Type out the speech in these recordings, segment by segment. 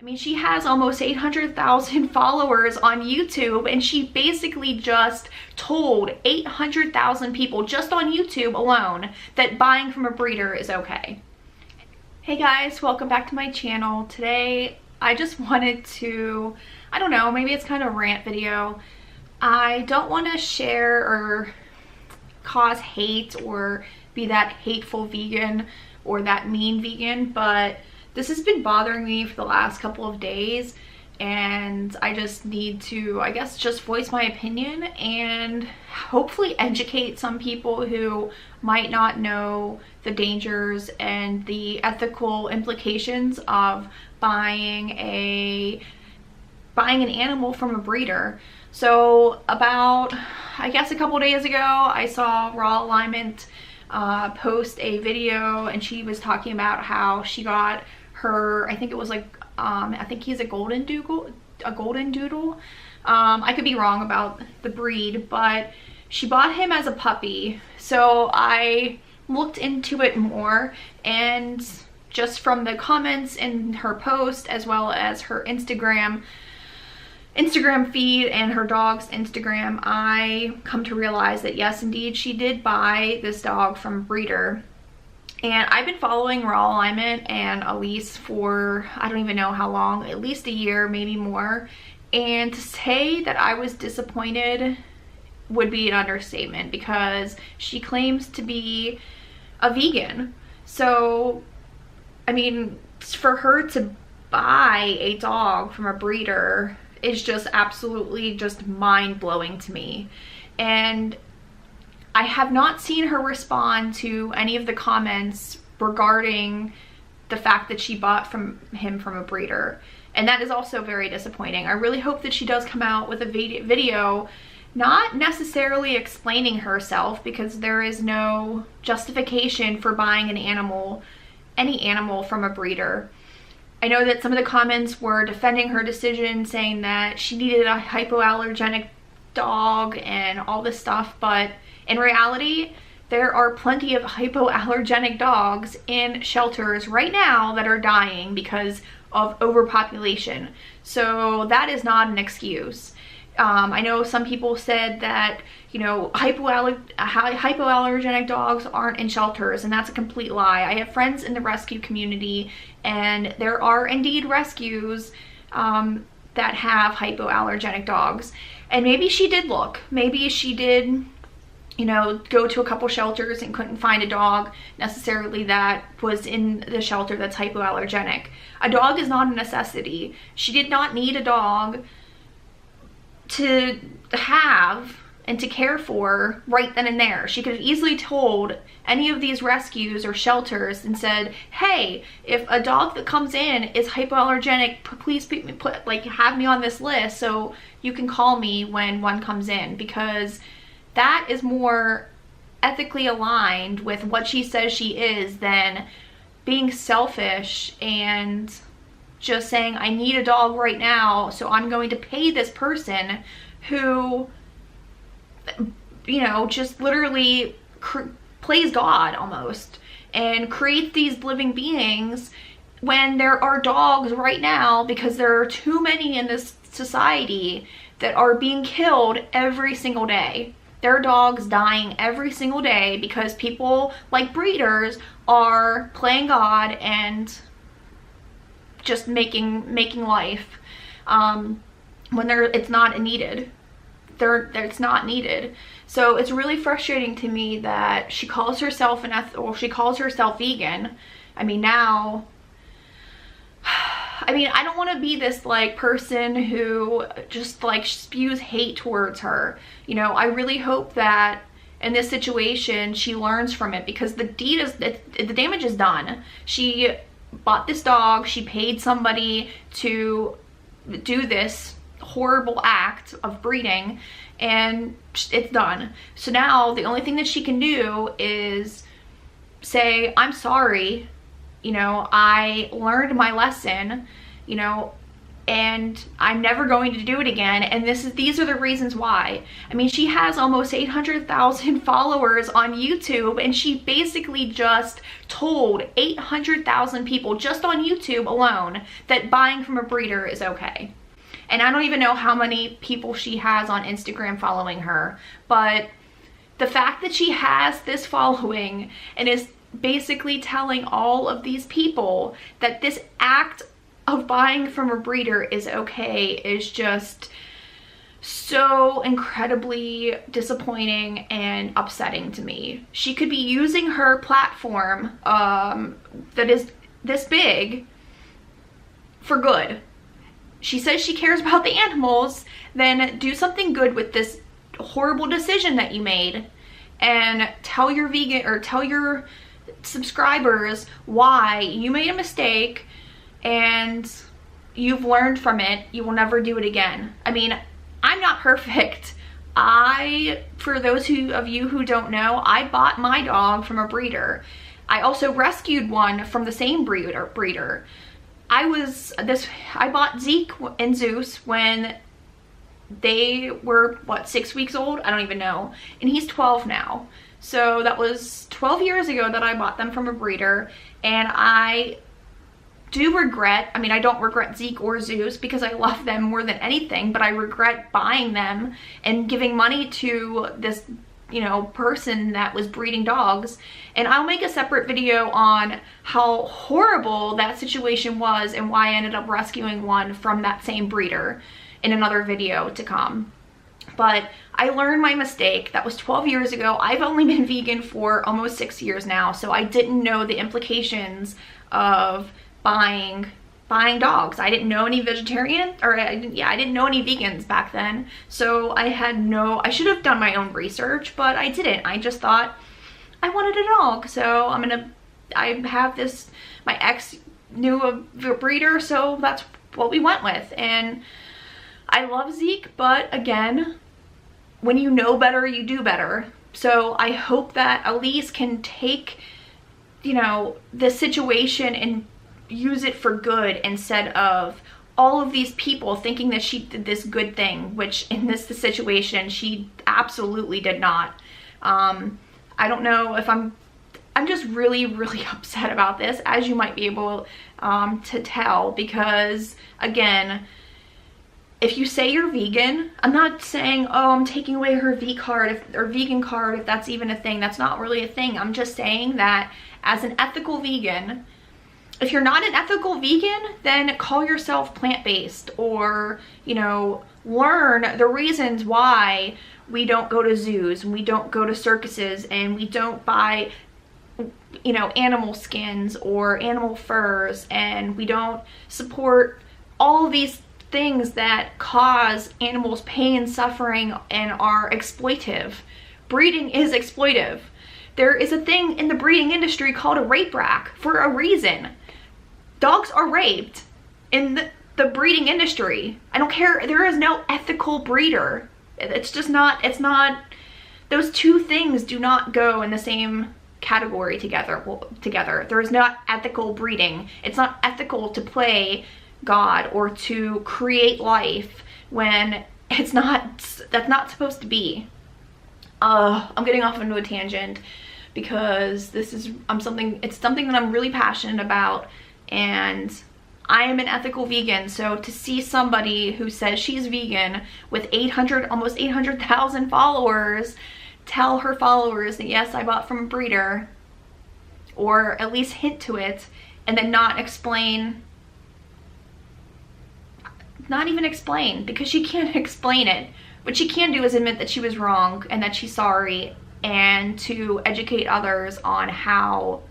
I mean, she has almost 800,000 followers on YouTube, and she basically just told 800,000 people just on YouTube alone that buying from a breeder is okay. Hey guys, welcome back to my channel. Today, I just wanted to, I don't know, maybe it's kind of a rant video. I don't want to share or cause hate or be that hateful vegan or that mean vegan, but this has been bothering me for the last couple of days, and I just need to, I guess, just voice my opinion and hopefully educate some people who might not know the dangers and the ethical implications of buying an animal from a breeder. So about, I guess, a couple days ago, I saw Raw Alignment post a video, and she was talking about how she got her, I think it was like, I think he's a golden doodle. I could be wrong about the breed, but she bought him as a puppy. So I looked into it more, and just from the comments in her post, as well as her Instagram feed and her dog's Instagram, I come to realize that yes, indeed, she did buy this dog from a breeder. And I've been following Raw Alignment and Alyse for, I don't even know how long, at least a year, maybe more. And to say that I was disappointed would be an understatement, because she claims to be a vegan. So, I mean, for her to buy a dog from a breeder is just absolutely just mind-blowing to me. And I have not seen her respond to any of the comments regarding the fact that she bought him from a breeder. And that is also very disappointing. I really hope that she does come out with a video, not necessarily explaining herself, because there is no justification for buying an animal, any animal from a breeder. I know that some of the comments were defending her decision, saying that she needed a hypoallergenic dog and all this stuff, but in reality, there are plenty of hypoallergenic dogs in shelters right now that are dying because of overpopulation. So that is not an excuse. I know some people said that, you know, hypoallergenic dogs aren't in shelters, and that's a complete lie. I have friends in the rescue community, and there are indeed rescues that have hypoallergenic dogs. And maybe she did look. Maybe she did, you know, go to a couple shelters and couldn't find a dog necessarily that was in the shelter that's hypoallergenic. A dog is not a necessity. She did not need a dog to have and to care for right then and there. She could have easily told any of these rescues or shelters and said, hey, if a dog that comes in is hypoallergenic, please have me on this list so you can call me when one comes in, because that is more ethically aligned with what she says she is than being selfish and just saying, I need a dog right now, so I'm going to pay this person who, you know, just literally plays God almost and creates these living beings, when there are dogs right now, because there are too many in this society, that are being killed every single day. There are dogs dying every single day because people like breeders are playing God and just making life when it's not needed. It's not needed. So it's really frustrating to me that she calls herself she calls herself vegan. I mean, now, I mean, I don't want to be this like person who just like spews hate towards her. You know, I really hope that in this situation she learns from it, because the damage is done. She bought this dog, she paid somebody to do this horrible act of breeding, and it's done. So now the only thing that she can do is say, I'm sorry, you know, I learned my lesson, you know, and I'm never going to do it again. And these are the reasons why. I mean, she has almost 800,000 followers on YouTube, and she basically just told 800,000 people just on YouTube alone that buying from a breeder is okay. And I don't even know how many people she has on Instagram following her, but the fact that she has this following and is basically telling all of these people that this act of buying from a breeder is okay is just so incredibly disappointing and upsetting to me. She could be using her platform that is this big for good. She says she cares about the animals, then do something good with this horrible decision that you made and tell your vegan or tell your subscribers why you made a mistake and you've learned from it. You will never do it again. I mean, I'm not perfect. For those of you who don't know, I bought my dog from a breeder. I also rescued one from the same breeder. I bought Zeke and Zeus when they were, what, 6 weeks old? I don't even know. And he's 12 now. So that was 12 years ago that I bought them from a breeder. And I do regret, I mean, I don't regret Zeke or Zeus because I love them more than anything, but I regret buying them and giving money to this, you know, person that was breeding dogs. And I'll make a separate video on how horrible that situation was and why I ended up rescuing one from that same breeder in another video to come. But I learned my mistake. That was 12 years ago. I've only been vegan for almost 6 years now, so I didn't know the implications of buying dogs. I didn't know any vegetarian, or I didn't know any vegans back then. So I should have done my own research, but I didn't. I just thought I wanted a dog. So I have this, my ex knew a breeder, so that's what we went with. And I love Zeke, but again, when you know better, you do better. So I hope that Alyse can take, you know, this situation and use it for good instead of all of these people thinking that she did this good thing, which in this situation she absolutely did not. I don't know if I'm just really upset about this, as you might be able to tell, because again, if you say you're vegan, I'm not saying, oh, I'm taking away her vegan card, if that's even a thing. That's not really a thing. I'm just saying that as an ethical vegan, if you're not an ethical vegan, then call yourself plant-based, or, you know, learn the reasons why we don't go to zoos and we don't go to circuses and we don't buy, you know, animal skins or animal furs, and we don't support all these things that cause animals pain, suffering, and are exploitive. Breeding is exploitive. There is a thing in the breeding industry called a rape rack for a reason. Dogs are raped in the breeding industry. I don't care. There is no ethical breeder. It's just not, those two things do not go in the same category together. There is not ethical breeding. It's not ethical to play God or to create life when that's not supposed to be. I'm getting off into a tangent because it's something that I'm really passionate about, and I am an ethical vegan. So to see somebody who says she's vegan with almost 800,000 followers tell her followers that yes, I bought from a breeder, or at least hint to it, and then not even explain, because she can't explain it. What she can do is admit that she was wrong and that she's sorry, and to educate others on how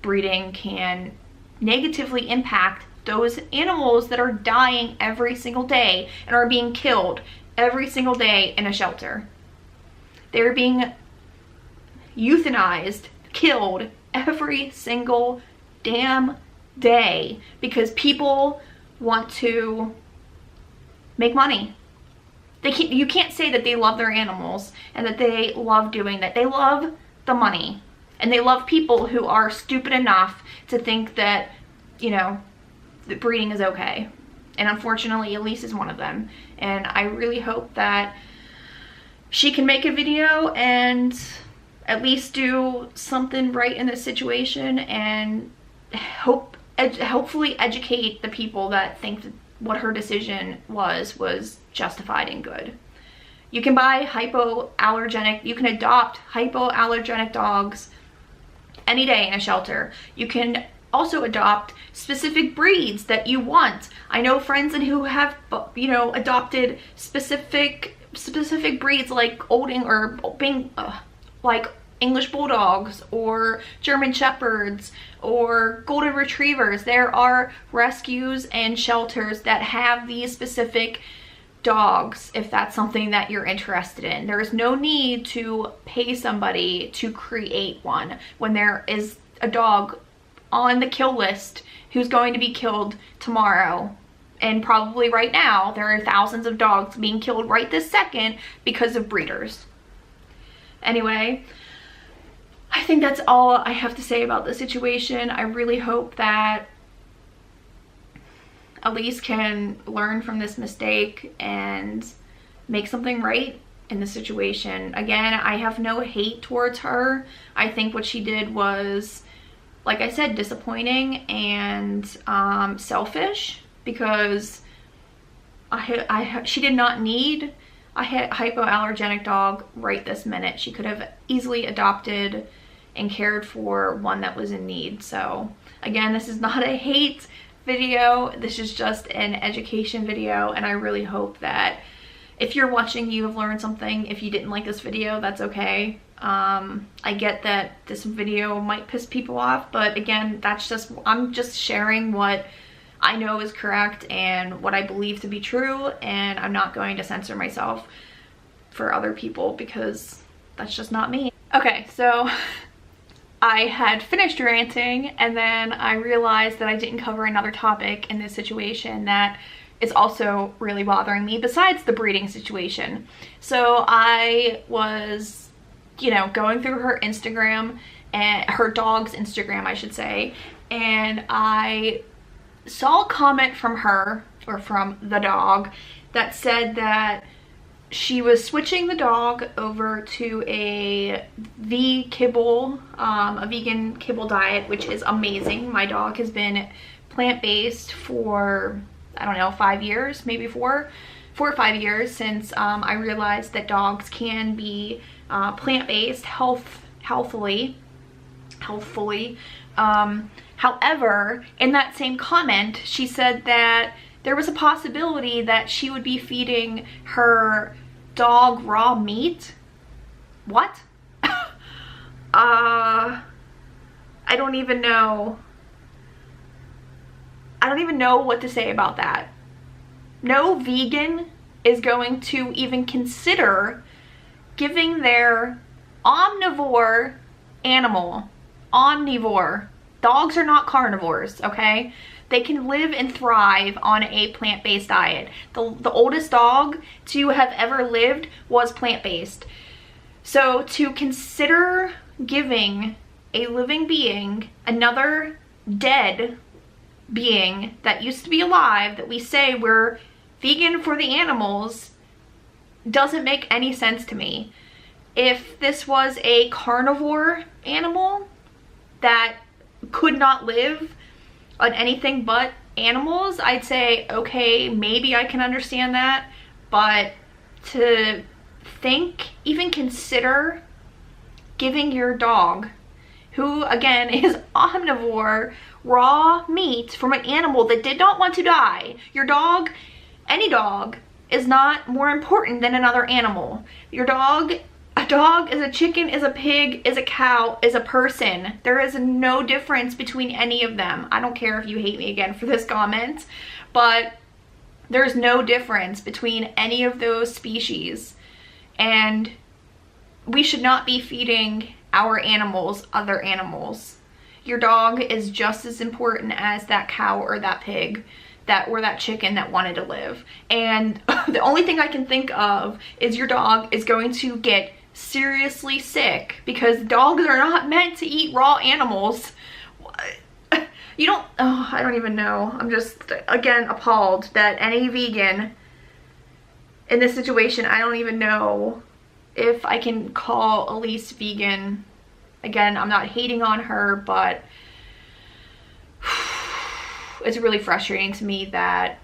breeding can negatively impact those animals that are dying every single day and are being killed every single day in a shelter. They're being euthanized, killed every single damn day because people want to make money. You can't say that they love their animals and that they love doing that. They love the money, and they love people who are stupid enough to think that, you know, that breeding is okay. And unfortunately, Alyse is one of them. And I really hope that she can make a video and at least do something right in this situation, and hopefully educate the people that think that what her decision was justified and good. You can buy hypoallergenic, you can adopt hypoallergenic dogs any day in a shelter. You can also adopt specific breeds that you want. I know friends who have, you know, adopted specific breeds like like English bulldogs or German shepherds or golden retrievers. There are rescues and shelters that have these specific dogs if that's something that you're interested in. There is no need to pay somebody to create one when there is a dog on the kill list who's going to be killed tomorrow. And probably right now, there are thousands of dogs being killed right this second because of breeders. Anyway, I think that's all I have to say about the situation. I really hope that Alyse can learn from this mistake and make something right in the situation. Again, I have no hate towards her. I think what she did was, like I said, disappointing and selfish, because she did not need a hypoallergenic dog right this minute. She could have easily adopted and cared for one that was in need. So again, this is not a hate video, this is just an education video, and I really hope that if you're watching, you have learned something. If you didn't like this video, that's okay. I get that this video might piss people off, but again, I'm just sharing what I know is correct and what I believe to be true, and I'm not going to censor myself for other people because that's just not me. Okay, so I had finished ranting, and then I realized that I didn't cover another topic in this situation that is also really bothering me besides the breeding situation. So I was, you know, going through her Instagram, and her dog's Instagram, I should say, and I saw a comment from her, or from the dog, that said that she was switching the dog over to a vegan kibble diet, which is amazing. My dog has been plant-based for, I don't know, 5 years, maybe 4 or 5 years, since I realized that dogs can be plant-based healthfully. However, in that same comment, she said that there was a possibility that she would be feeding her dog raw meat. What? I don't even know what to say about that. No vegan is going to even consider giving their omnivore animal, dogs are not carnivores, okay? They can live and thrive on a plant-based diet. The oldest dog to have ever lived was plant-based. So to consider giving a living being, another dead being that used to be alive, that we say we're vegan for the animals, doesn't make any sense to me. If this was a carnivore animal that could not live on anything but animals, I'd say, okay, maybe I can understand that. But to even consider giving your dog, who again is omnivore, raw meat from an animal that did not want to die. Your dog, any dog, is not more important than another animal. Your dog, a dog is a chicken, is a pig, is a cow, is a person. There is no difference between any of them. I don't care if you hate me again for this comment, but there's no difference between any of those species. And we should not be feeding our animals other animals. Your dog is just as important as that cow or that pig or that chicken that wanted to live. And the only thing I can think of is your dog is going to get seriously sick, because dogs are not meant to eat raw animals. You don't, oh, I don't even know. I'm just, again, appalled that any vegan in this situation, I don't even know if I can call Alyse vegan. Again, I'm not hating on her, but it's really frustrating to me that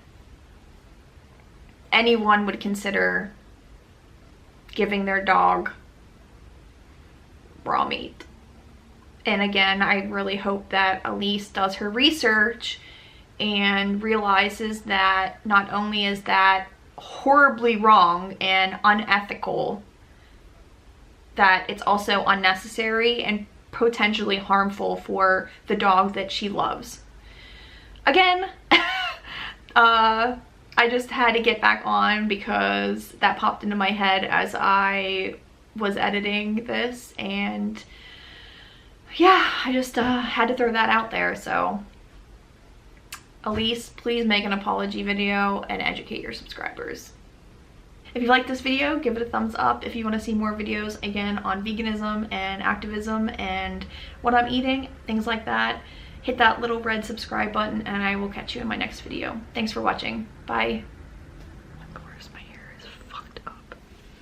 anyone would consider giving their dog raw meat. And again, I really hope that Alyse does her research and realizes that not only is that horribly wrong and unethical, that it's also unnecessary and potentially harmful for the dog that she loves. Again, I just had to get back on because that popped into my head as I was editing this, and yeah, I just had to throw that out there. So Alyse, please make an apology video and educate your subscribers. If you like this video, give it a thumbs up. If you want to see more videos, again, on veganism and activism and what I'm eating, things like that, hit that little red subscribe button, and I will catch you in my next video. Thanks for watching. Bye.